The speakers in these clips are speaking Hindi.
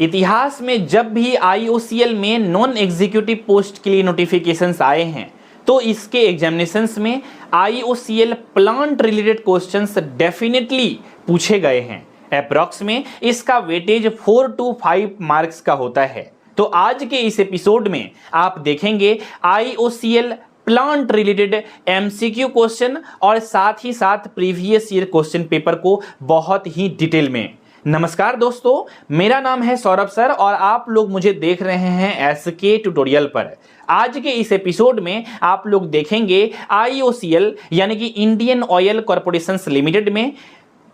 इतिहास में जब भी आईओसीएल में नॉन एग्जीक्यूटिव पोस्ट के लिए नोटिफिकेशंस आए हैं तो इसके एग्जामिनेशंस में IOCL plant related questions definitely पूछे गए हैं। अप्रॉक्स में इसका वेटेज 4 to 5 मार्क्स का होता है। तो आज के इस एपिसोड में आप देखेंगे IOCL plant related MCQ question और साथ ही साथ प्रीवियस ईयर क्वेश्चन पेपर को बहुत ही डिटेल में। नमस्कार दोस्तों, मेरा नाम है सौरभ सर और आप लोग मुझे देख रहे हैं एसके ट्यूटोरियल पर। आज के इस एपिसोड में आप लोग देखेंगे आईओसीएल यानी कि इंडियन ऑयल कॉर्पोरेशन लिमिटेड में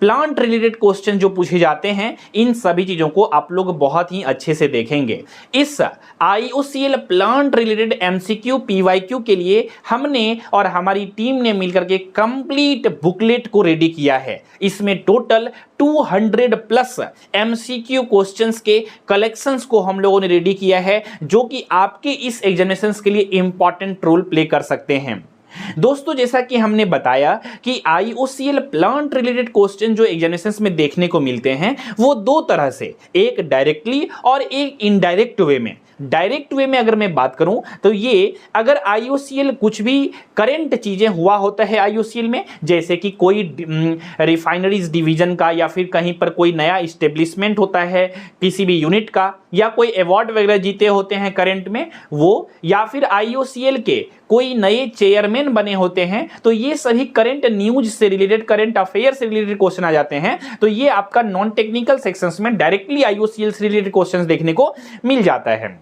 प्लांट रिलेटेड क्वेश्चन जो पूछे जाते हैं, इन सभी चीजों को आप लोग बहुत ही अच्छे से देखेंगे। इस IOCL plant related MCQ PYQ के लिए हमने और हमारी टीम ने मिलकर के कंप्लीट बुकलेट को रेडी किया है। इसमें टोटल 200 प्लस एमसीक्यू क्वेश्चंस के कलेक्शंस को हम लोगों ने रेडी किया है, जो कि आपके इस एग्जामिनेशंस के लिए इंपॉर्टेंट रोल प्ले कर सकते हैं। दोस्तों, जैसा कि हमने बताया कि आईओसीएल प्लांट रिलेटेड क्वेश्चन जो एग्जामिनेशंस में देखने को मिलते हैं वो दो तरह से, एक डायरेक्टली और एक इनडायरेक्ट वे में। डायरेक्ट वे में अगर मैं बात करूं तो ये अगर आईओसीएल कुछ भी करंट चीजें हुआ होता है आईओसीएल में, जैसे कि कोई रिफाइनरीज डिवीजन का या फिर कहीं पर कोई नया इस्टेब्लिशमेंट होता है किसी भी यूनिट का, या कोई अवार्ड वगैरह जीते होते हैं करंट में वो, या फिर आईओसीएल के कोई नए चेयरमैन बने होते हैं, तो ये सभी करंट न्यूज से रिलेटेड, करंट अफेयर से रिलेटेड क्वेश्चन आ जाते हैं। तो ये आपका नॉन टेक्निकल सेक्शंस में डायरेक्टली आईओसीएल से रिलेटेड क्वेश्चंस देखने को मिल जाता है।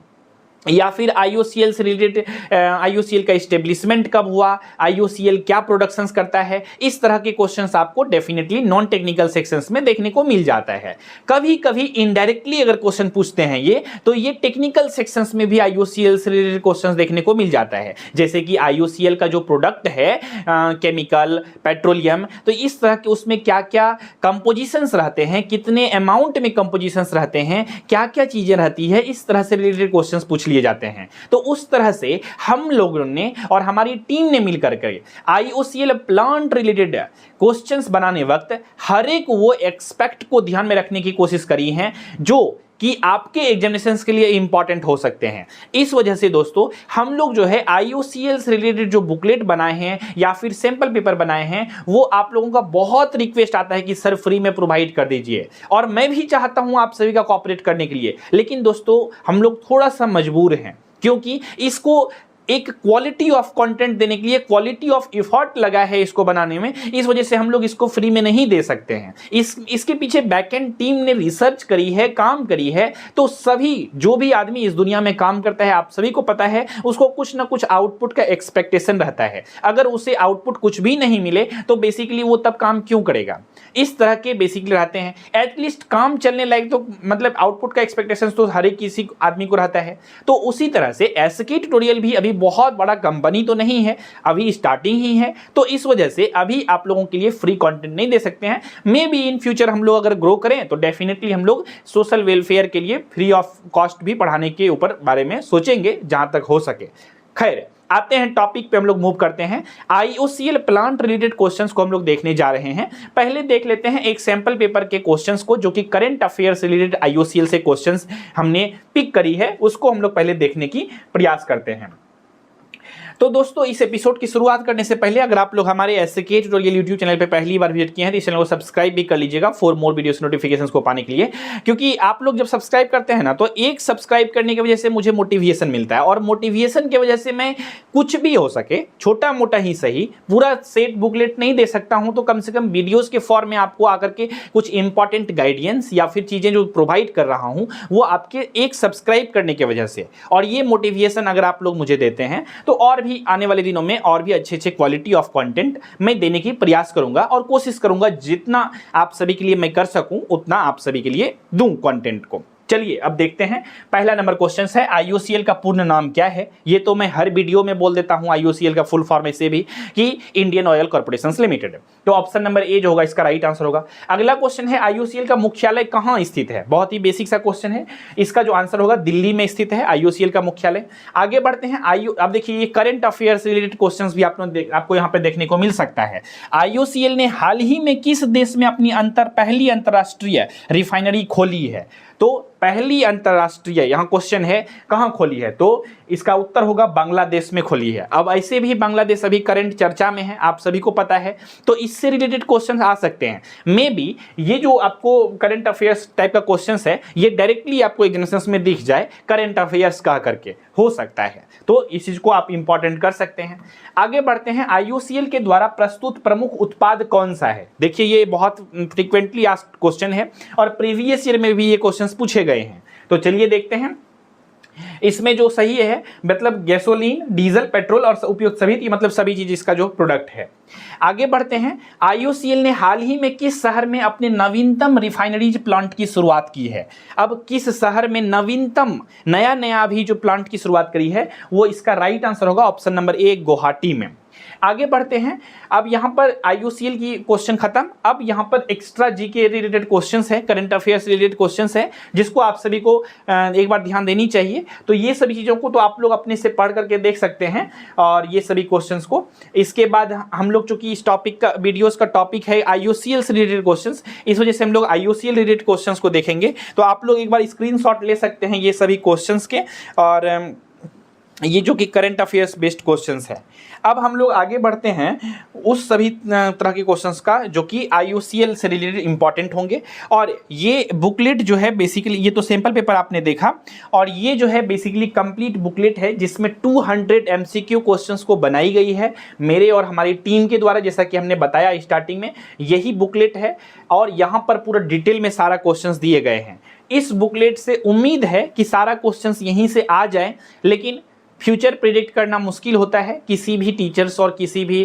या फिर आईओसीएल से रिलेटेड आईओसीएल का एस्टेब्लिशमेंट कब हुआ, आईओसीएल क्या प्रोडक्शंस करता है, इस तरह के क्वेश्चंस आपको डेफिनेटली नॉन टेक्निकल सेक्शंस में देखने को मिल जाता है। कभी कभी इनडायरेक्टली अगर क्वेश्चन पूछते हैं ये, तो ये टेक्निकल सेक्शंस में भी आईओसीएल से रिलेटेड क्वेश्चंस देखने को मिल जाता है। जैसे कि आईओसीएल का जो प्रोडक्ट है केमिकल, पेट्रोलियम, तो इस तरह के उसमें क्या क्या कंपोजिशंस रहते हैं, कितने अमाउंट में कंपोजिशंस रहते हैं, क्या क्या चीजें रहती है, इस तरह से रिलेटेड क्वेश्चंस पूछ जाते हैं। तो उस तरह से हम लोगों ने और हमारी टीम ने मिलकर के आईओसीएल प्लांट रिलेटेड क्वेश्चंस बनाने वक्त हर एक वो एक्सपेक्ट को ध्यान में रखने की कोशिश करी है जो कि आपके एग्जामिनेशंस के लिए इंपॉर्टेंट हो सकते हैं। इस वजह से दोस्तों हम लोग जो है आईओसीएल से रिलेटेड जो बुकलेट बनाए हैं या फिर सैंपल पेपर बनाए हैं, वो आप लोगों का बहुत रिक्वेस्ट आता है कि सर फ्री में प्रोवाइड कर दीजिए, और मैं भी चाहता हूं आप सभी का कोऑपरेट करने के लिए। लेकिन दोस्तों हम लोग थोड़ा सा मजबूर हैं, क्योंकि इसको एक क्वालिटी ऑफ कंटेंट देने के लिए क्वालिटी ऑफ एफर्ट लगा है इसको बनाने में, इस वजह से हम लोग इसको फ्री में नहीं दे सकते हैं। इसके पीछे बैकएंड टीम ने रिसर्च करी है, काम करी है। तो सभी जो भी आदमी इस दुनिया में काम करता है, आप सभी को पता है, उसको कुछ ना कुछ आउटपुट का एक्सपेक्टेशन रहता है। अगर उसे आउटपुट कुछ भी नहीं मिले तो बेसिकली वो तब काम क्यों करेगा, इस तरह के बेसिकली रहते हैं। एटलीस्ट काम चलने लायक तो मतलब आउटपुट का एक्सपेक्टेशन तो हर एक किसी आदमी को रहता है। तो उसी तरह से एसके ट्यूटोरियल भी अभी बहुत बड़ा कंपनी तो नहीं है, अभी स्टार्टिंग ही है, तो इस वजह से अभी आप लोगों के लिए फ्री कंटेंट नहीं दे सकते हैं। मे बी इन फ्यूचर हम लोग अगर ग्रो करें तो डेफिनेटली हम लोग सोशल वेलफेयर के लिए फ्री ऑफ कॉस्ट भी पढ़ाने के ऊपर बारे में सोचेंगे जहां तक हो सके। खैर, आते हैं टॉपिक पे, हम लोग मूव करते हैं। आईओसीएल प्लांट रिलेटेड क्वेश्चंस को हम लोग देखने जा रहे हैं। पहले देख लेते हैं एक सैंपल पेपर के क्वेश्चंस को, जो कि करंट अफेयर्स रिलेटेड आईओसीएल से क्वेश्चंस हमने पिक करी है, उसको हम लोग पहले देखने की प्रयास करते हैं। तो दोस्तों इस एपिसोड की शुरुआत करने से पहले अगर आप लोग हमारे एसके ट्यूटोरियल यूट्यूब चैनल पे पहली बार विजिट किए हैं तो इस चैनल को सब्सक्राइब भी कर लीजिएगा फॉर मोर वीडियोस नोटिफिकेशंस को पाने के लिए। क्योंकि आप लोग जब सब्सक्राइब करते हैं ना, तो एक सब्सक्राइब करने की वजह से मुझे मोटिवेशन मिलता है, और मोटिवेशन की वजह से मैं कुछ भी हो सके छोटा मोटा ही सही, पूरा सेट बुकलेट नहीं दे सकता हूं, तो कम से कम वीडियोस के फॉर्म में आपको आकर के कुछ इंपॉर्टेंट गाइडेंस या फिर चीजें जो प्रोवाइड कर रहा हूं वो आपके एक सब्सक्राइब करने की वजह से, और ये मोटिवेशन अगर आप लोग मुझे देते हैं तो और भी आने वाले दिनों में और भी अच्छे अच्छे क्वालिटी ऑफ कंटेंट मैं देने की प्रयास करूंगा, और कोशिश करूंगा जितना आप सभी के लिए मैं कर सकूं उतना आप सभी के लिए दूं कंटेंट को। चलिए अब देखते हैं। पहला नंबर क्वेश्चन है आईओसीएल का पूर्ण नाम क्या है। ये तो मैं हर वीडियो में बोल देता हूं आईओसीएल का फुल फॉर्म ऐसे भी कि इंडियन ऑयल कॉर्पोरेशन लिमिटेड। तो ऑप्शन नंबर ए जो होगा इसका राइट आंसर होगा। अगला क्वेश्चन है आईओसीएल का मुख्यालय कहां स्थित है। बहुत ही बेसिक सा क्वेश्चन है, इसका जो आंसर होगा दिल्ली में स्थित है आईओसीएल का मुख्यालय। आगे बढ़ते हैं। अब देखिए ये करंट अफेयर से रिलेटेड क्वेश्चन भी आपको यहाँ पे देखने को मिल सकता है। आईओसीएल ने हाल ही में किस देश में अपनी पहली अंतरराष्ट्रीय रिफाइनरी खोली है। तो पहली अंतरराष्ट्रीय, यहाँ क्वेश्चन है कहाँ खोली है, तो इसका उत्तर होगा बांग्लादेश में खोली है। अब ऐसे भी बांग्लादेश अभी करंट चर्चा में है, आप सभी को पता है, तो इससे रिलेटेड क्वेश्चन आ सकते हैं। मे बी ये जो आपको करंट अफेयर्स टाइप का क्वेश्चन है ये डायरेक्टली आपको एग्जामिनेशन में दिख जाए करंट अफेयर्स कह करके, हो सकता है, तो इस चीज को आप इंपॉर्टेंट कर सकते हैं। आगे बढ़ते हैं, IUCL के द्वारा प्रस्तुत प्रमुख उत्पाद कौन सा है। देखिए ये बहुत फ्रीक्वेंटली आस्क्ड क्वेश्चन है और प्रीवियस ईयर में भी ये क्वेश्चंस पूछे गए हैं। तो चलिए देखते हैं इसमें जो सही है, मतलब गैसोलीन, डीजल, पेट्रोल और उपयुक्त सभी, मतलब सभी चीज इसका जो प्रोडक्ट है। आगे बढ़ते हैं, IUCL ने हाल ही में किस शहर में अपने नवीनतम रिफाइनरीज प्लांट की शुरुआत की है। अब किस शहर में नवीनतम नया अभी जो प्लांट की शुरुआत करी है, वो इसका राइट आंसर होगा ऑप्शन नंबर ए, गुवाहाटी में। आगे बढ़ते हैं, अब यहां पर IUCL की क्वेश्चन खत्म। अब यहां पर एक्स्ट्रा जीके रिलेटेड क्वेश्चंस है, करंट अफेयर्स रिलेटेड क्वेश्चंस है, जिसको आप सभी को एक बार ध्यान देनी चाहिए। तो ये सभी चीजों को तो आप लोग अपने से पढ़ करके देख सकते हैं और ये सभी क्वेश्चंस को। इसके बाद हम लोग, चूंकि इस टॉपिक का वीडियोस का टॉपिक है IUCL से रिलेटेड क्वेश्चंस, इस वजह से हम लोग IUCL रिलेटेड क्वेश्चंस को देखेंगे। तो आप लोग एक बार स्क्रीनशॉट ले सकते हैं ये सभी क्वेश्चंस के, और ये जो कि करंट अफेयर्स बेस्ड क्वेश्चंस है। अब हम लोग आगे बढ़ते हैं उस सभी तरह के क्वेश्चंस का जो कि IUCL से रिलेटेड इंपॉर्टेंट होंगे। और ये बुकलेट जो है बेसिकली, ये तो सैंपल पेपर आपने देखा, और ये जो है बेसिकली कंप्लीट बुकलेट है जिसमें 200 MCQ क्वेश्चंस को बनाई गई है मेरे और हमारी टीम के द्वारा। जैसा कि हमने बताया स्टार्टिंग में, यही बुकलेट है और यहाँ पर पूरा डिटेल में सारा क्वेश्चंस दिए गए हैं। इस बुकलेट से उम्मीद है कि सारा क्वेश्चंस यहीं से आ जाए, लेकिन फ्यूचर प्रिडिक्ट करना मुश्किल होता है किसी भी टीचर्स और किसी भी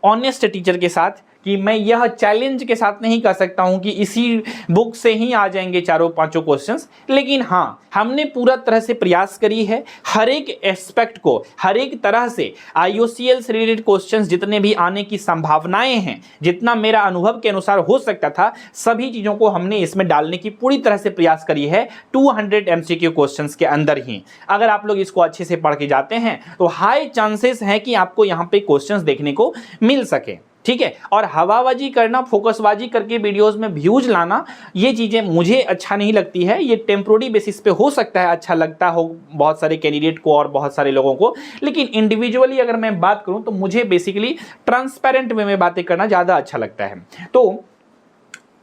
ऑनेस्ट टीचर के साथ, कि मैं यह चैलेंज के साथ नहीं कह सकता हूं कि इसी बुक से ही आ जाएंगे चारों पांचों क्वेश्चंस। लेकिन हाँ, हमने पूरा तरह से प्रयास करी है हर एक एस्पेक्ट को, हर एक तरह से IUCL से रिलेटेड क्वेश्चंस जितने भी आने की संभावनाएं हैं, जितना मेरा अनुभव के अनुसार हो सकता था, सभी चीजों को हमने इसमें डालने की पूरी तरह से प्रयास करी है 200 MCQ क्वेश्चंस के अंदर ही। अगर आप लोग इसको अच्छे से पढ़ के जाते हैं तो हाई चांसेस है कि आपको यहाँ पे क्वेश्चंस देखने को मिल सके, ठीक है। और हवाबाजी करना, फोकसबाजी करके वीडियोस में व्यूज लाना, ये चीजें मुझे अच्छा नहीं लगती है। ये टेम्पोररी बेसिस पे हो सकता है अच्छा लगता हो बहुत सारे कैंडिडेट को और बहुत सारे लोगों को, लेकिन इंडिविजुअली अगर मैं बात करूं तो मुझे बेसिकली ट्रांसपेरेंट वे में बातें करना ज्यादा अच्छा लगता है। तो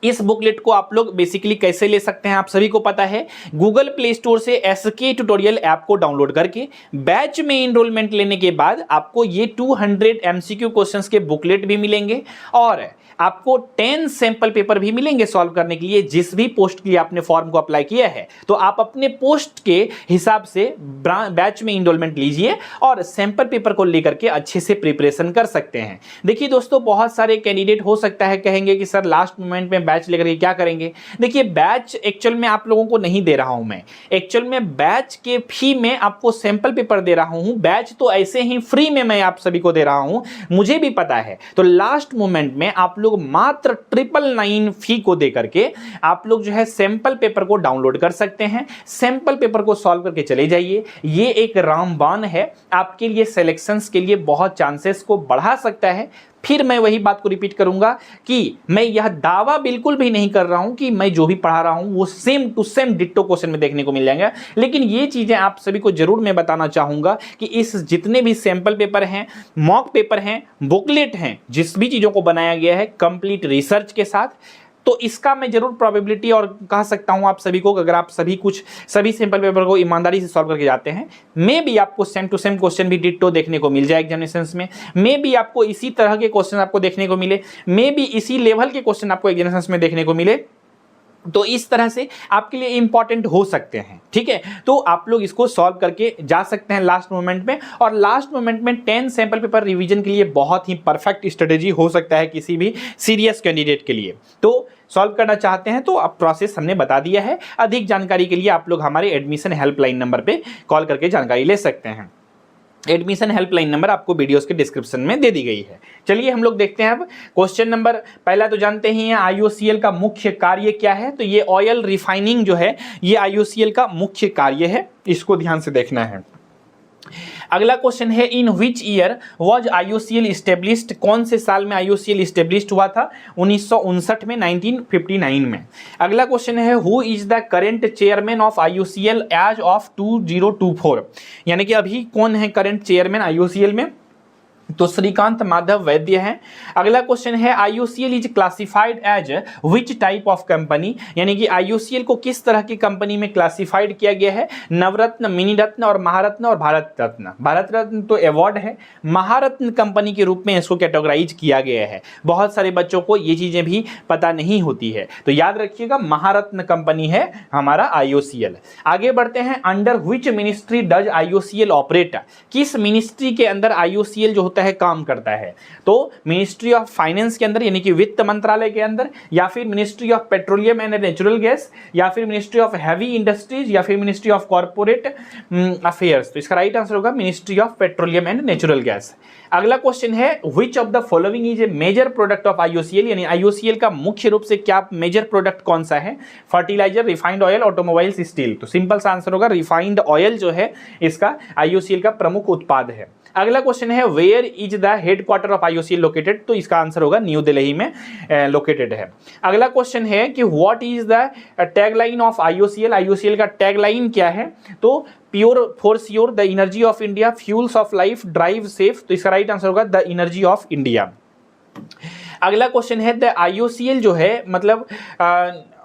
इस बुकलेट को आप लोग बेसिकली कैसे ले सकते हैं, आप सभी को पता है। गूगल प्ले स्टोर से SK ट्यूटोरियल ऐप को डाउनलोड करके बैच में इनरोलमेंट लेने के बाद आपको ये 200 MCQ क्वेश्चंस के बुकलेट भी मिलेंगे और आपको 10 सैंपल पेपर भी मिलेंगे सॉल्व करने के लिए। जिस भी पोस्ट के लिए आपने फॉर्म को अप्लाई किया है, तो आप अपने पोस्ट के हिसाब से बैच में इनरोलमेंट लीजिए और सैंपल पेपर को लेकर के अच्छे से प्रिपरेशन कर सकते हैं। देखिए दोस्तों, बहुत सारे कैंडिडेट हो सकता है कहेंगे कि सर लास्ट मोमेंट में बैच लेकर के क्या करेंगे। देखिए, बैच एक्चुअल में आप लोगों को नहीं दे रहा हूं मैं, एक्चुअल में बैच के फी में आपको सैंपल पेपर दे रहा हूं। बैच तो ऐसे ही फ्री में मैं आप सभी को दे रहा हूं, मुझे भी पता है। तो लास्ट मोमेंट में आप लोग मात्र 999 फी को देकर के आप लोग जो है सैंपल पेपर को डाउनलोड कर सकते हैं। सैंपल पेपर को सॉल्व करके चले जाइए। ये एक रामबाण है आपके लिए, सिलेक्शंस के लिए बहुत चांसेस को बढ़ा सकता है। फिर मैं वही बात को रिपीट करूंगा कि मैं यह दावा बिल्कुल भी नहीं कर रहा हूं कि मैं जो भी पढ़ा रहा हूं वो same to same ditto question में देखने को मिल जाएंगे, लेकिन ये चीजें आप सभी को जरूर मैं बताना चाहूंगा कि इस जितने भी सैंपल पेपर हैं, मॉक पेपर हैं, बुकलेट हैं, जिस भी चीजों को बनाया गया है कंप्लीट रिसर्च के साथ, तो इसका मैं जरूर प्रोबेबिलिटी और कह सकता हूं आप सभी को, अगर आप सभी सैंपल पेपर को ईमानदारी से सॉल्व करके जाते हैं, मे भी आपको सेम टू सेम क्वेश्चन भी डिट्टो देखने को मिल जाए एग्जामिनेशंस में, मे भी आपको इसी तरह के क्वेश्चन आपको देखने को मिले, मे भी इसी लेवल के क्वेश्चन आपको एग्जामिनेशंस में देखने को मिले। तो इस तरह से आपके लिए इंपॉर्टेंट हो सकते हैं, ठीक है। तो आप लोग इसको सॉल्व करके जा सकते हैं लास्ट मोमेंट में, और लास्ट मोमेंट में 10 सैंपल पेपर रिवीजन के लिए बहुत ही परफेक्ट स्ट्रेटेजी हो सकता है किसी भी सीरियस कैंडिडेट के लिए। तो सॉल्व करना चाहते हैं तो अब प्रोसेस हमने बता दिया है। अधिक जानकारी के लिए आप लोग हमारे एडमिशन हेल्पलाइन नंबर पे कॉल करके जानकारी ले सकते हैं। एडमिशन हेल्पलाइन नंबर आपको वीडियोस के डिस्क्रिप्शन में दे दी गई है। चलिए हम लोग देखते हैं अब क्वेश्चन नंबर पहला। तो जानते ही हैं IUCL का मुख्य कार्य क्या है। तो ये ऑयल रिफाइनिंग जो है ये IUCL का मुख्य कार्य है, इसको ध्यान से देखना है। अगला क्वेश्चन है in which year was IOCL established, कौन से साल में IOCL इस्टेब्लिश्ड हुआ था? 1959 में, 1959 में। अगला क्वेश्चन है who is the current chairman of IOCL as of 2024, यानी कि अभी कौन है करंट चेयरमैन IOCL में? तो श्रीकांत माधव वैद्य है। अगला क्वेश्चन है IOCL is classified as which type of company, यानी कि IOCL को किस तरह की कंपनी में क्लासिफाइड किया गया है? नवरत्न, मिनी रत्न और महारत्न और भारत रत्न। भारत रत्न तो अवार्ड है, महारत्न कंपनी के रूप में इसको कैटेगराइज किया गया है। बहुत सारे बच्चों को ये चीजें भी पता नहीं होती है, तो याद रखिएगा महारत्न कंपनी है हमारा IOCL। आगे बढ़ते हैं, under which ministry does IOCL operate, किस मिनिस्ट्री के अंदर IOCL जो है काम करता है? तो मिनिस्ट्री ऑफ फाइनेंस के अंदर, यानी कि वित्त मंत्रालय के अंदर, या फिर ministry of petroleum and natural gas, या फिर मिनिस्ट्री ऑफ हैवी इंडस्ट्रीज, या फिर मिनिस्ट्री ऑफ कॉर्पोरेट अफेयर्स। तो इसका राइट आंसर होगा ministry of petroleum and natural gas. अगला क्वेश्चन है which of the following is a major product of IOCL, यानी IOCL का मुख्य रूप से क्या मेजर प्रोडक्ट कौन सा है? Fertiliser, refined oil, automobiles, steel. तो सिंपल सा आंसर होगा रिफाइंड ऑयल जो है इसका IOCL का प्रमुख उत्पाद है। अगला क्वेश्चन है where is the headquarter of IOCL located, तो इसका आंसर होगा न्यू दिल्ली में लोकेटेड है। अगला क्वेश्चन है कि what is the tagline of IOCL, IOCL का टैगलाइन क्या है? तो pure for sure, the energy of India, fuels of life, drive safe. तो इसका राइट आंसर होगा द एनर्जी ऑफ इंडिया। अगला क्वेश्चन है द IOCL जो है मतलब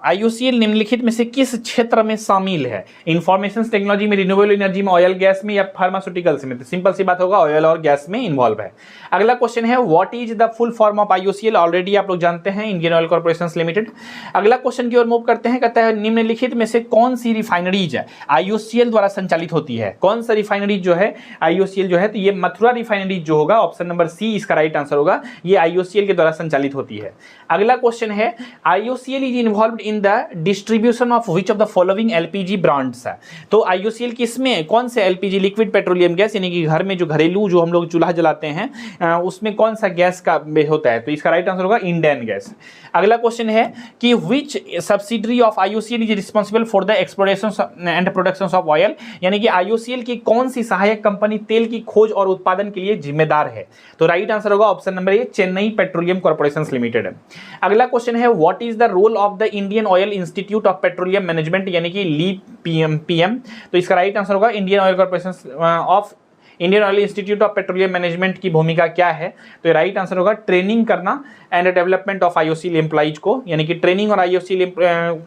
IOCL निम्नलिखित में से किस क्षेत्र में शामिल है? इंफॉर्मेशन टेक्नोलॉजी में, रिन्यूएबल एनर्जी में, ऑयल गैस में, या फार्मास्यूटिकल्स में? तो सिंपल सी बात होगा ऑयल और गैस में इन्वॉल्व है। अगला क्वेश्चन है what is the full form of IOCL, already आप लोग जानते हैं इंडियन ऑयल कॉर्पोरेशन लिमिटेड। अगला क्वेश्चन की ओर मूव करते हैं, कहता है निम्नलिखित में से कौन सी रिफाइनरीज IOCL द्वारा संचालित होती है? कौन सा रिफाइनरी जो है IOCL जो है, तो ये मथुरा रिफाइनरी जो होगा, ऑप्शन नंबर सी इसका राइट आंसर होगा, ये IOCL के द्वारा संचालित होती है। अगला क्वेश्चन है IOCL is involved in the distribution of which of the following LPG brands है? तो IOCL किसमें, कौन से LPG लिक्विड पेट्रोलियम गैस, यानी कि घर में जो घरेलू जो हम लोग चूल्हा जलाते हैं उसमें कौन सा गैस का होता है? तो इसका राइट आंसर होगा इंडियन गैस। अगला क्वेश्चन है कि which subsidiary of IOCL is responsible for the exploration and production of oil, यानी कि IOCL की कौन सी सहायक कंपनी तेल की खोज और उत्पादन के लिए जिम्मेदार है? तो राइट आंसर होगा option number A, Chennai petroleum corporation limited. अगला क्वेश्चन है what is the role of the Indian oil institute of petroleum management, यानी कि लीप PM। तो इसका राइट आंसर होगा Indian oil corporation of Indian oil institute of petroleum management की भूमिका क्या है? तो राइट आंसर होगा ट्रेनिंग करना and development of IOCL employees को, यानी कि ट्रेनिंग और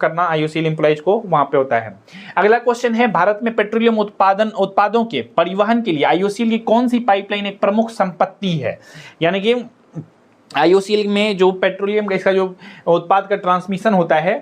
करना IOCL एम्प्लॉइज को वहां पे होता है। अगला क्वेश्चन है भारत में पेट्रोलियम उत्पादों के परिवहन के लिए IOCL की कौन सी पाइपलाइन एक प्रमुख संपत्ति है? यानी कि IOCL में जो पेट्रोलियम गैस का जो उत्पाद का ट्रांसमिशन होता है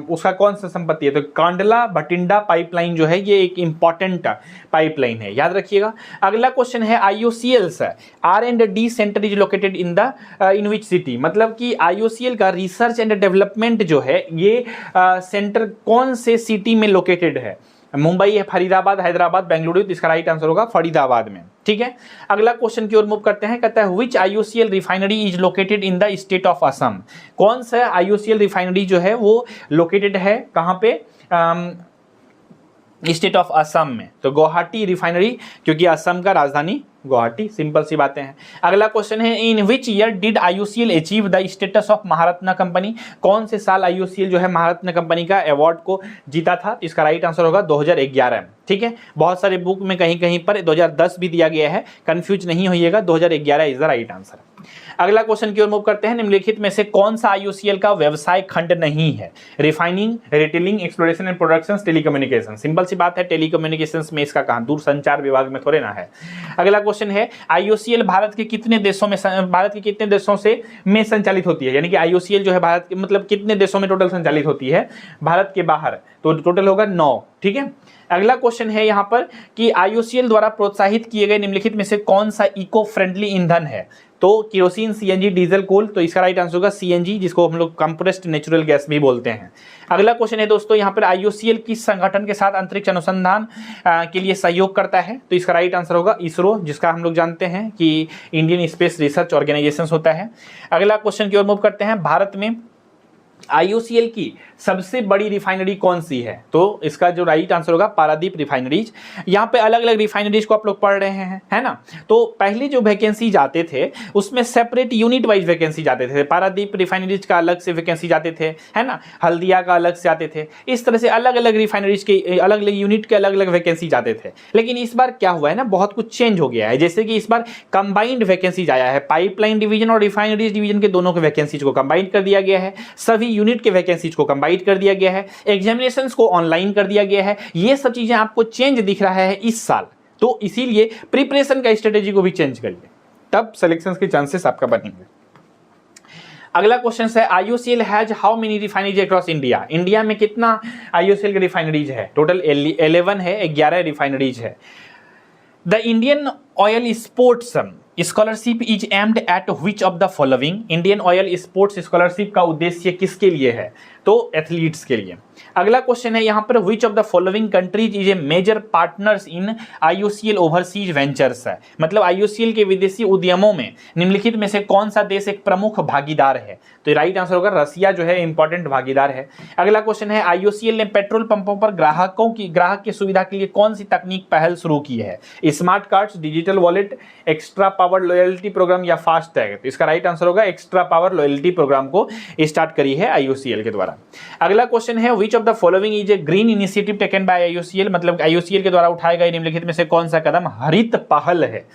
उसका कौन सा संपत्ति है? तो कांडला भटिंडा पाइपलाइन जो है ये एक इंपॉर्टेंट पाइपलाइन है, याद रखिएगा। अगला क्वेश्चन है IOCL's R&D centre is located in which city, मतलब कि IOCL का रिसर्च एंड डेवलपमेंट जो है ये सेंटर कौन से सिटी में लोकेटेड है? मुंबई है, फरीदाबाद, हैदराबाद, बेंगलुरु। तो इसका राइट आंसर होगा फरीदाबाद में। ठीक है, अगला क्वेश्चन की ओर मूव करते हैं, कहता है विच IOCL refinery is located in the state of Assam, कौन सा IOCL रिफाइनरी जो है वो लोकेटेड है कहां पे? स्टेट ऑफ असम में। तो गुवाहाटी रिफाइनरी, क्योंकि असम का राजधानी गुवाहाटी, सिंपल सी बातें हैं। अगला क्वेश्चन है in which year did IOCL achieve the status of Maharatna company, कौन से साल IOCL जो है महारत्न कंपनी का अवार्ड को जीता था? इसका राइट आंसर होगा 2011। ठीक है, बहुत सारे बुक में कहीं कहीं पर 2010 भी दिया गया है, कंफ्यूज नहीं होइएगा, 2011 इज द राइट आंसर। अगला क्वेश्चन की ओर मूव करते हैं, निम्नलिखित में से कौन सा IOCL का व्यवसाय खंड नहीं है? Refining, retailing, exploration and production, telecommunication. Simple सी बात है, टेलीकम्युनिकेशंस में इसका कहां, दूरसंचार विभाग में थोड़े ना है। अगला क्वेश्चन है IOCL भारत के कितने देशों से में संचालित होती है? यानी कि IOCL जो है भारत के मतलब कितने देशों में टोटल संचालित होती है? भारत के बाहर तो टोटल होगा 9। ठीक है, अगला क्वेश्चन है यहां पर कि IOCL द्वारा प्रोत्साहित किए गए निम्नलिखित में से कौन सा इको फ्रेंडली ईंधन है? तो केरोसिन, CNG, डीजल, कोल। तो इसका राइट आंसर होगा CNG, जिसको हम लोग कंप्रेस्ड नेचुरल गैस भी बोलते हैं। अगला क्वेश्चन है दोस्तों, यहाँ पर IOCL किस संगठन के साथ अंतरिक्ष अनुसंधान के लिए सहयोग करता है? तो इसका राइट आंसर होगा इसरो, जिसका हम लोग जानते हैं कि इंडियन स्पेस रिसर्च ऑर्गेनाइजेशन होता है। अगला क्वेश्चन की ओर मूव करते हैं, भारत में IOCL की सबसे बड़ी रिफाइनरी कौन सी है? तो इसका जो राइट आंसर होगा पारादीप रिफाइनरीज। यहाँ पे अलग अलग रिफाइनरीज को आप लोग पढ़ रहे हैं, है ना। तो पहले जो वैकेंसी जाते थे उसमें सेपरेट यूनिट वाइज वैकेंसी जाते थे। पारादीप रिफाइनरीज का अलग से वैकेंसी जाते थे, है ना, हल्दिया का अलग से आते थे। इस तरह से अलग अलग रिफाइनरीज के अलग अलग यूनिट के अलग अलग वैकेंसी जाते थे। लेकिन इस बार क्या हुआ है ना, बहुत कुछ चेंज हो गया है। जैसे कि इस बार कंबाइंड वैकेंसी आया है, पाइपलाइन डिवीजन और रिफाइनरीज डिवीजन के दोनों के वैकेंसीज को कंबाइंड कर दिया गया है, सभी यूनिट के वैकेंसीज को कंबाइंड कर दिया गया है, एग्जामिनेशंस को ऑनलाइन कर दिया गया है। ये सब चीजें आपको चेंज दिख रहा है इस साल, तो इसीलिए प्रिपरेशन का स्ट्रेटेजी को भी चेंज करिए, तब सिलेक्शन के चांसेस आपका बनेंगे। अगला क्वेश्चन है IOCL has how many refineries across India? India में कितना IOCL के रिफाइनरीज है? टोटल 11 है, 11 रिफाइनरीज है। The Indian oil sports scholarship is aimed at which of the following? Indian oil sports scholarship का उद्देश्य किसके लिए है? तो एथलीट्स के लिए। अगला क्वेश्चन है यहाँ पर which of the following countries is a major partners in IOCL overseas ventures है, मतलब IOCL के विदेशी उद्यमों में निम्नलिखित में से कौन सा देश एक प्रमुख भागीदार है? तो राइट आंसर होगा रसिया जो है इंपॉर्टेंट भागीदार है। अगला क्वेश्चन है IOCL ने पेट्रोल पंपों पर ग्राहक की सुविधा के लिए कौन सी तकनीक पहल शुरू की है? Smart cards, digital wallet, extra power loyalty programme या फास्ट टैग? तो इसका राइट आंसर होगा एक्स्ट्रा पावर लॉयल्टी प्रोग्राम को स्टार्ट करी है IOCL के द्वारा। अगला क्वेश्चन है which of the following is a green initiative taken by IOCL, मतलब IOCL के द्वारा उठाए गए निम्नलिखित में से कौन सा कदम हरित पहल है?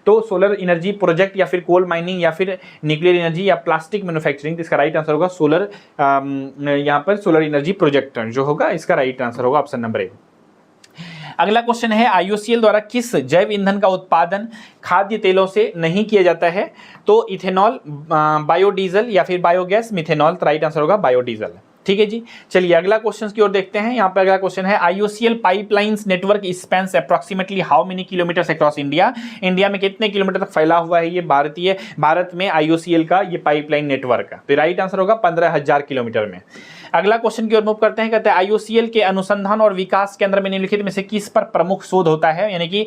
तो सोलर एनर्जी प्रोजेक्ट या फिर कोल माइनिंग या फिर न्यूक्लियर एनर्जी या प्लास्टिक मैन्युफैक्चरिंग? इसका राइट आंसर होगा सोलर, यहाँ पर सोलर एनर्जी प्रोजेक्ट जो होगा इसका राइट आंसर होगा ऑप्शन नंबर 1। अगला क्वेश्चन है IOCL द्वारा किस जैव ईंधन का उत्पादन खाद्य तेलों से नहीं किया जाता है? तो इथेनॉल, बायोडीजल या फिर बायोगैस, मिथेनॉल। तो राइट आंसर होगा बायोडीजल। ठीक है जी, चलिए अगला क्वेश्चन की ओर देखते हैं। यहाँ पे अगला क्वेश्चन है IOCL pipelines network spans approximately how many kilometres across India? India में कितने किलोमीटर तक फैला हुआ है ये भारत में IOCL का ये पाइपलाइन नेटवर्क? तो राइट आंसर होगा 15,000 किलोमीटर में। अगला क्वेश्चन की ओर मूव करते हैं, कहते हैं IOCL के अनुसंधान और विकास केंद्र में निम्नलिखित में से किस पर प्रमुख शोध होता है? यानी कि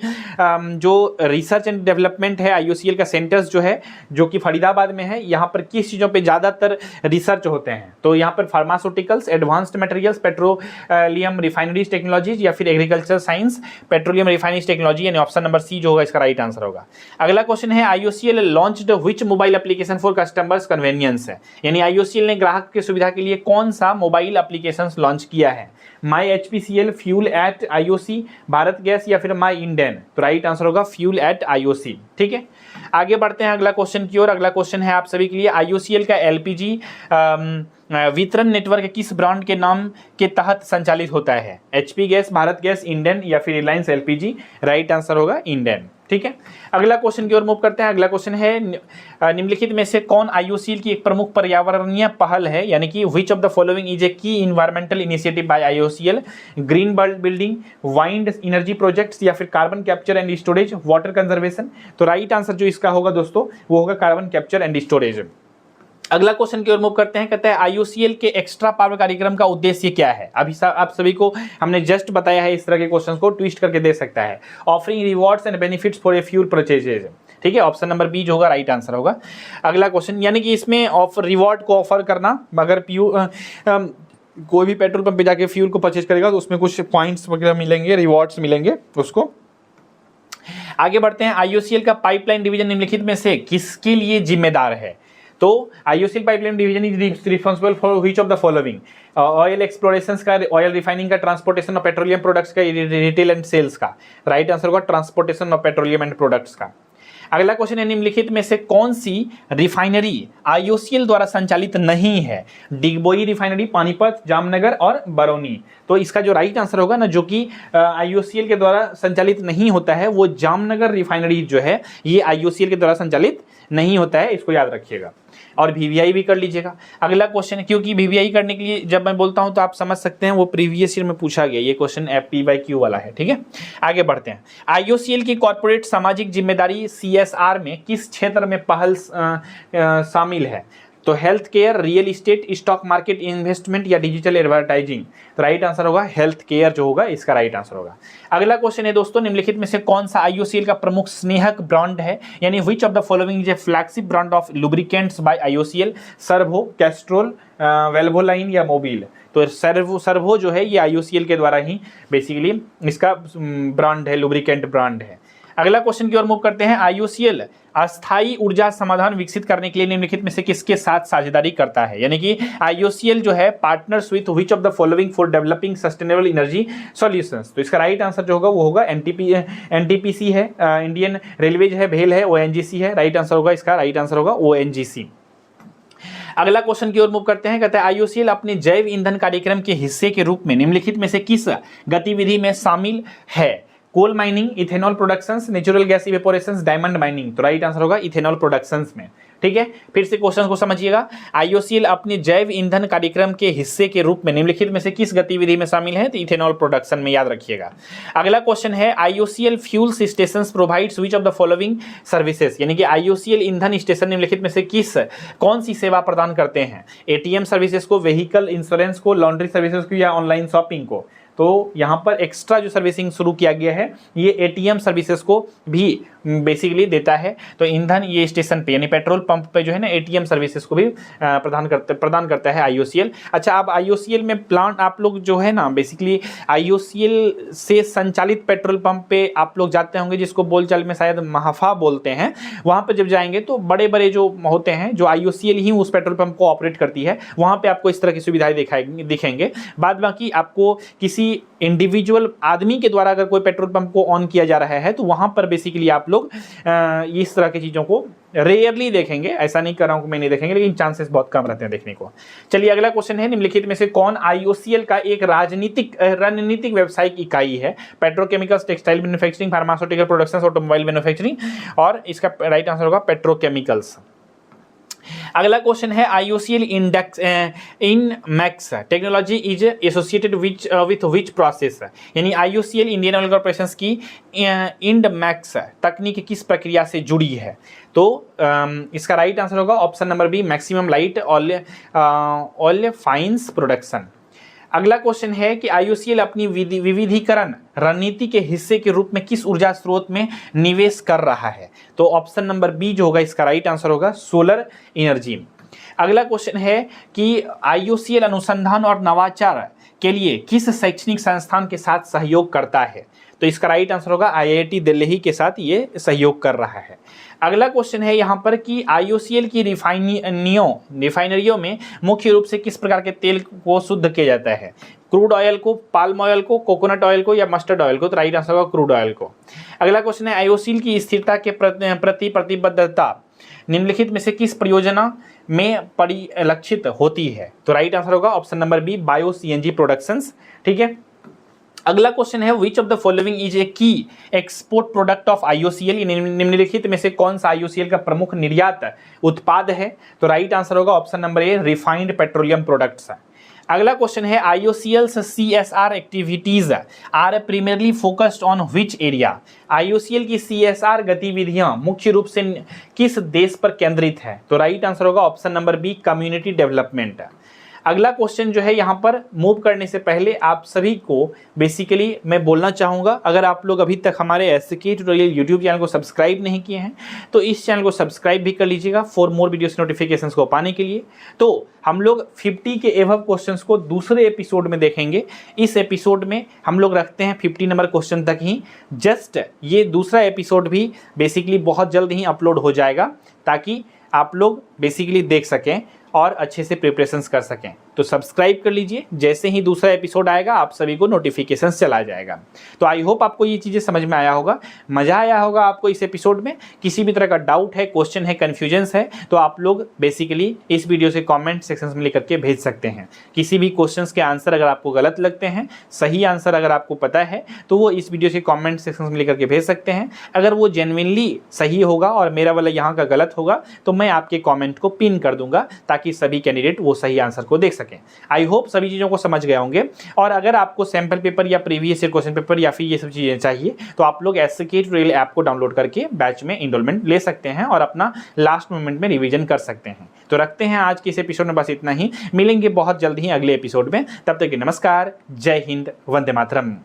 जो रिसर्च एंड डेवलपमेंट है IOCL का सेंटर्स जो है, जो कि फरीदाबाद में है, यहाँ पर किस चीज़ों पे ज़्यादातर रिसर्च होते हैं? तो यहाँ पर pharmaceuticals, advanced materials, petroleum refineries technologies या फिर agriculture science, petroleum refineries technology, यानी ऑप्शन नंबर सी जो होगा इसका राइट आंसर होगा। अगला क्वेश्चन है IOCL launched which mobile application for customers convenience है? यानी IOCL ने ग्राहक की सुविधा के लिए कौन सा मोबाइल एप्लीकेशंस लॉन्च किया है? My HPCL, fuel at IOC, Bharat gas या फिर माई इंडेन? तो राइट आंसर होगा फ्यूल एट IOC। ठीक है, आगे बढ़ते हैं अगला क्वेश्चन की ओर। अगला क्वेश्चन है आप सभी के लिए IOCL का LPG वितरण नेटवर्क किस ब्रांड के नाम के तहत संचालित होता है? HP gas, Bharat gas, Indane या फिर रिलायंस LPG? राइट आंसर होगा इंडेन। ठीक है, अगला क्वेश्चन की ओर मूव करते हैं। अगला क्वेश्चन है निम्नलिखित में से कौन IOCL की एक प्रमुख पर्यावरणीय पहल है? यानी कि which of the following is a key environmental initiative by IOCL? Green bird building, wind energy projects या फिर carbon capture and storage, water conservation? तो राइट आंसर जो इसका होगा दोस्तों वो होगा कार्बन कैप्चर एंड स्टोरेज। अगला क्वेश्चन की ओर मूव करते हैं, कहते हैं IOCL के एक्स्ट्रा पावर कार्यक्रम का उद्देश्य क्या है? अभी आप सभी को हमने जस्ट बताया है, इस तरह के क्वेश्चंस को ट्विस्ट करके दे सकता है। Offering rewards and benefits for a fuel purchases. ठीक है, ऑप्शन नंबर बी जो होगा राइट आंसर होगा। अगला क्वेश्चन, यानी कि इसमें रिवॉर्ड को ऑफर करना, अगर कोई भी पेट्रोल पंप पे जाके फ्यूल को परचेज करेगा तो उसमें कुछ पॉइंट्स वगैरह मिलेंगे, रिवॉर्ड्स मिलेंगे उसको। आगे बढ़ते हैं, IOCL का पाइपलाइन डिवीजन निम्नलिखित में से किसके लिए जिम्मेदार है? तो IOCL pipeline division is responsible for which of the following? Oil explorations का, ऑयल रिफाइनिंग का, ट्रांसपोर्टेशन ऑफ पेट्रोलियम प्रोडक्ट्स का, रिटेल एंड सेल्स का? राइट आंसर होगा transportation of petroleum and products का। अगला क्वेश्चन है, निम्नलिखित में से कौन सी रिफाइनरी IOCL द्वारा संचालित नहीं है? डिगबोई रिफाइनरी, पानीपत, जामनगर और बरौनी? तो इसका जो राइट आंसर होगा ना, जो कि IOCL के द्वारा संचालित नहीं होता है, वो जामनगर रिफाइनरी जो है ये IOCL के द्वारा संचालित नहीं होता है, इसको याद रखिएगा। और VVI भी कर लीजिएगा। अगला क्वेश्चन है, क्योंकि VVI करने के लिए जब मैं बोलता हूं तो आप समझ सकते हैं वो प्रीवियस ईयर में पूछा गया, ये क्वेश्चन FP/Q वाला है। ठीक है, आगे बढ़ते हैं। IOCL की कॉर्पोरेट सामाजिक जिम्मेदारी CSR में किस क्षेत्र में पहल शामिल है? तो health care, real estate, stock market investment या डिजिटल एडवर्टाइजिंग? तो राइट आंसर होगा हेल्थ केयर जो होगा इसका राइट आंसर होगा। अगला क्वेश्चन है दोस्तों, निम्नलिखित में से कौन सा IOCL का प्रमुख स्नेहक ब्रांड है? यानी which of the following is a flagship brand of lubricants by IOCL? Servo, Castrol, Valvoline या मोबिल। तो सर्वो जो है ये IOCL के द्वारा ही बेसिकली इसका ब्रांड है, लुब्रिकेंट ब्रांड है। अगला क्वेश्चन की ओर मूव करते हैं। IOCL अस्थायी ऊर्जा समाधान विकसित करने के लिए निम्नलिखित में से किसके साथ साझेदारी करता है? यानी कि IOCL जो है partners with which of the following for developing sustainable energy solutions. तो इसका राइट आंसर जो होगा वो होगा NTPC है, इंडियन रेलवेज है, भेल है, ONGC है। राइट आंसर होगा इसका, राइट आंसर होगा ONGC। अगला क्वेश्चन की ओर मूव करते हैं। कहता है IOCL अपने जैव ईंधन कार्यक्रम के हिस्से के रूप में निम्नलिखित में से किस गतिविधि में शामिल है? Coal mining, ethanol productions, natural gas evaporations, diamond mining. तो राइट आंसर होगा इथेनॉल प्रोडक्शंस में। ठीक है, फिर से क्वेश्चन को समझिएगा। IOCL अपने जैव ईंधन कार्यक्रम के हिस्से के रूप में निम्नलिखित में से किस गतिविधि में शामिल है? तो इथेनॉल प्रोडक्शन में, याद रखिएगा। अगला क्वेश्चन है IOCL fuels stations provides which of the following services. यानी कि IOCL ईंधन स्टेशन निम्नलिखित में से कौन सी सेवा प्रदान करते हैं? ATM सर्विसेज को, व्हीकल इंश्योरेंस को, लॉन्ड्री सर्विसेज को, या ऑनलाइन शॉपिंग को? तो यहाँ पर एक्स्ट्रा जो सर्विसिंग शुरू किया गया है ये ATM सर्विसेज को भी बेसिकली देता है। तो ईंधन ये स्टेशन पे यानी पेट्रोल पंप पे जो है ना ATM सर्विसेज को भी प्रदान करता है IOCL। अच्छा, अब IOCL में प्लांट आप लोग जो है ना बेसिकली IOCL से संचालित पेट्रोल पंप पे आप लोग जाते होंगे, जिसको बोलचाल में शायद महाफा बोलते हैं। वहाँ पे जब जाएंगे तो बड़े बड़े जो होते हैं, जो IOCL ही उस पेट्रोल पंप को ऑपरेट करती है, वहाँ पे आपको इस तरह की सुविधाएं दिखेंगे। बाद बाकी आपको किसी इंडिविजुअल आदमी के द्वारा अगर कोई पेट्रोल पंप को ऑन किया जा रहा है तो वहां पर बेसिकली आप लोग इस तरह की चीजों को रेयरली देखेंगे। ऐसा नहीं कर रहा हूं कि मैं नहीं देखेंगे, लेकिन चांसेस बहुत कम रहते हैं देखने को। चलिए अगला क्वेश्चन है, निम्नलिखित में से कौन IOCL का एक रणनीतिक व्यावसायिक इकाई है? Petrochemicals, textile manufacturing, pharmaceutical production, automobile manufacturing. और इसका राइट आंसर होगा पेट्रोकेमिकल्स। अगला क्वेश्चन है IOCL INDMAX technology is associated with which process. यानी IOCL इंडियन ऑयल कॉर्पोरेशन की INDMAX तकनीक किस प्रक्रिया से जुड़ी है? तो इसका राइट आंसर होगा option number B, maximum light oil fines production. अगला क्वेश्चन है कि IOCL अपनी विविधीकरण रणनीति के हिस्से के रूप में किस ऊर्जा स्रोत में निवेश कर रहा है? तो ऑप्शन नंबर बी जो होगा इसका राइट आंसर होगा सोलर एनर्जी। अगला क्वेश्चन है कि IOCL अनुसंधान और नवाचार के लिए किस शैक्षणिक संस्थान के साथ सहयोग करता है? तो इसका राइट आंसर होगा IIT दिल्ली के साथ ये सहयोग कर रहा है। अगला क्वेश्चन है यहाँ पर कि IOCL की रिफाइनरियों में मुख्य रूप से किस प्रकार के तेल को शुद्ध किया जाता है? क्रूड ऑयल को, पाल्म ऑयल को, कोकोनट ऑयल को, या मस्टर्ड ऑयल को? तो राइट आंसर होगा क्रूड ऑयल को। अगला क्वेश्चन है IOCL की स्थिरता के प्रति प्रतिबद्धता निम्नलिखित में से किस परियोजना में परिलक्षित होती है? तो राइट आंसर होगा option number B, bio CNG productions. ठीक है, अगला क्वेश्चन है which of the following is a key export product of IOCL। निम्नलिखित में से कौन सा IOCL का प्रमुख निर्यात उत्पाद है? तो राइट आंसर होगा option number A, refined petroleum products. अगला क्वेश्चन है IOCL's CSR activities are primarily focused on which area. IOCL की CSR गतिविधियां मुख्य रूप से किस देश पर केंद्रित है? तो राइट आंसर होगा option number B, community development. अगला क्वेश्चन जो है यहाँ पर मूव करने से पहले आप सभी को बेसिकली मैं बोलना चाहूँगा, अगर आप लोग अभी तक हमारे SK ट्यूटोरियल यूट्यूब चैनल को सब्सक्राइब नहीं किए हैं तो इस चैनल को सब्सक्राइब भी कर लीजिएगा फॉर मोर वीडियोस नोटिफिकेशंस को पाने के लिए। तो हम लोग 50 के एबव क्वेश्चंस को दूसरे एपिसोड में देखेंगे। इस एपिसोड में हम लोग रखते हैं 50 नंबर क्वेश्चन तक ही। जस्ट ये दूसरा एपिसोड भी बेसिकली बहुत जल्द ही अपलोड हो जाएगा ताकि आप लोग बेसिकली देख सकें और अच्छे से प्रिपरेशंस कर सकें। तो सब्सक्राइब कर लीजिए, जैसे ही दूसरा एपिसोड आएगा आप सभी को नोटिफिकेशन चला जाएगा। तो आई होप आपको ये चीज़ें समझ में आया होगा, मज़ा आया होगा आपको इस एपिसोड में। किसी भी तरह का डाउट है, क्वेश्चन है, कन्फ्यूजन्स है तो आप लोग बेसिकली इस वीडियो से कमेंट सेक्शन में लिख करके भेज सकते हैं। किसी भी क्वेश्चंस के आंसर अगर आपको गलत लगते हैं, सही आंसर अगर आपको पता है तो वो इस वीडियो से कॉमेंट सेक्शन में लिख करके भेज सकते हैं। अगर वो जेन्युइनली सही होगा और मेरा वाला यहाँ का गलत होगा तो मैं आपके कॉमेंट को पिन कर दूंगा ताकि सभी कैंडिडेट वो सही आंसर को देख सकें। आई होप सभी चीज़ों को समझ गए होंगे। और अगर आपको सैंपल पेपर या प्रीवियस ईयर क्वेश्चन पेपर या फिर ये सब चीज़ें चाहिए तो आप लोग SK ट्यूटोरियल ऐप को डाउनलोड करके बैच में इनरोलमेंट ले सकते हैं और अपना लास्ट मोमेंट में रिवीजन कर सकते हैं। तो रखते हैं आज के इस एपिसोड में बस इतना ही। मिलेंगे बहुत जल्द ही अगले एपिसोड में। तब तक के नमस्कार, जय हिंद, वंदे मातरम।